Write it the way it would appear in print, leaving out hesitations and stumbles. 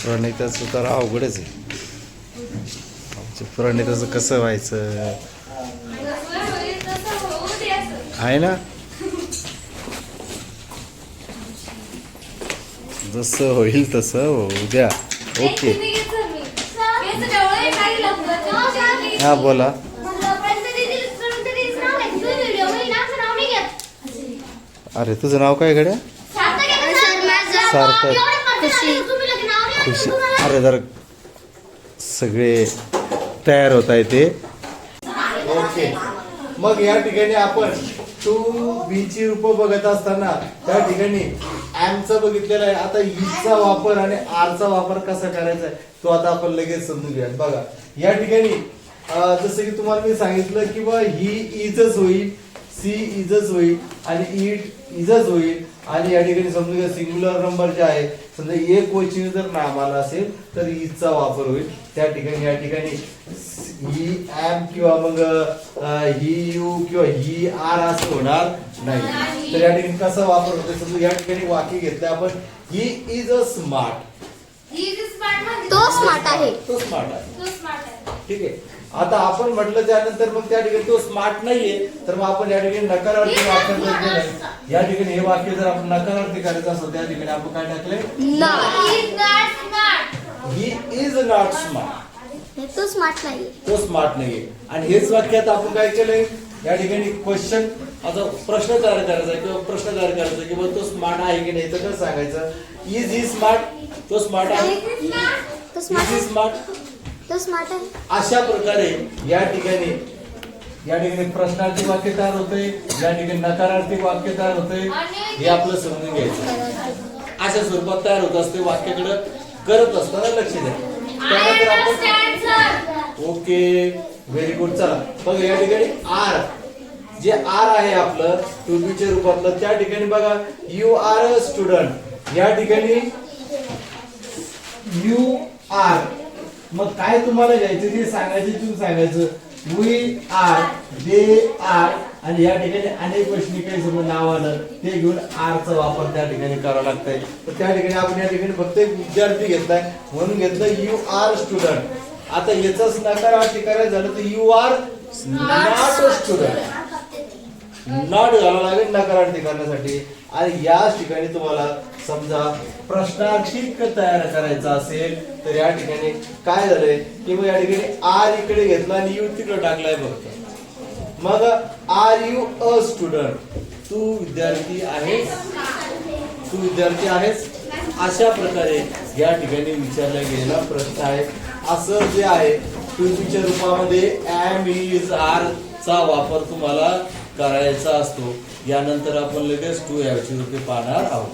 प्रणिताचं तर अवघडच आहे. प्रणिताचं कसं व्हायचं आहे ना, जसं होईल तसं होऊ द्या. ओके, हा बोला. अरे तुझं नाव काय गड्या? सार्थक. खुशी. अरे जर सगळे तयार होत आहे ते. ओके, मग या ठिकाणी आपण 2b ची रूप बघत असताना त्या ठिकाणी चा बघितलेला आहे. आता चा वापर आणि चा वापर कसा करायचा आहे तो आता आपण लगेच समजून घ्या. बघा या ठिकाणी जसं की तुम्हाला मी सांगितलं की बा ही इजच होईल, सी इजच होईल आणि इट इजच होईल. आणि या ठिकाणी समजून घ्या सिंग्युलर नंबर जे आहे समजा एक वचनी जर नाम आला असेल तर इजचा वापर होईल. त्या ठिकाणी या ठिकाणी ही एम किंवा मग ही यू किंवा ही आर असं होणार नाही. तर या ठिकाणी कसा वापर होतो समजा या ठिकाणी वाक्य घेतलं आपण, ही इज अ स्मार्ट. तो स्मार्ट आहे. तो स्मार्ट आहे. ठीक आहे. आता आपण म्हटलं त्यानंतर मग त्या ठिकाणी तो स्मार्ट नाहीये तर मग आपण या ठिकाणी नकारार्थी वाक्य जर केलं, या ठिकाणी हे वाक्य जर आपण नकारार्थी करायचं असेल त्या ठिकाणी आपण काय टाकले, ही इज नॉट स्मार्ट. तो स्मार्ट नाही, तो स्मार्ट नाहीये. आणि हेच वाक्यात आपण काय केलंय या ठिकाणी क्वेश्चन, आता प्रश्न तयार करायचा किंवा प्रश्न तयार करायचा की तो स्मार्ट आहे की नाही. तर कसं सांगायचं, इज ही स्मार्ट. तो स्मार्ट आहे. तो स्मार्ट इज ही स्मार्ट. तो स्मार्ट आहे. अशा प्रकारे या ठिकाणी प्रश्नार्थी वाक्य तयार होते, या ठिकाणी नकारार्थी वाक्य तयार होते. हे आपलं समजून घ्यायचं. अशा स्वरूपात तयार होत असते. वाक्याकडे करत असताना लक्ष द्या. त्यानंतर आपण ओके व्हेरी गुड. चला बघा या ठिकाणी आर, जे आर आहे आपलं 2b च्या रूपातलं, त्या ठिकाणी बघा यू आर अ स्टुडंट. या ठिकाणी यू आर, मग काय तुम्हाला घ्यायचं ते सांगायचं, तुम्ही सांगायचं वी आर, दे आर. आणि या ठिकाणी अनेक वचनी काही समजा नाव आलं ते घेऊन आर चा वापर त्या ठिकाणी करावा लागतंय. तर त्या ठिकाणी आपण या ठिकाणी फक्त एक विद्यार्थी घेतलाय म्हणून घेतलं यू आर स्टुडंट. आता याचाच नकारार्थी करायचं झालं तर you are not a student. Not घालावं लागेल नकारार्थी करण्यासाठी. आणि याच ठिकाणी तुम्हाला समजा प्रश्नार्थी तयार करायचा असेल तर या ठिकाणी काय झालंय की मग या ठिकाणी आर इकडे घेतला आणि यू तिकडे टाकलाय फक्त. मग आर यू अ स्टुडंट, तू विद्यार्थी आहेस, तू विद्यार्थी आहेस. अशा प्रकारे या ठिकाणी विचारला गेलेला प्रश्न आहे. असं जे आहे 2b च्या रूपामध्ये एम इज आर चा वापर तुम्हाला करायचा असतो. यानंतर आपण लगेच 2 याची रूपे पाहणार आहोत.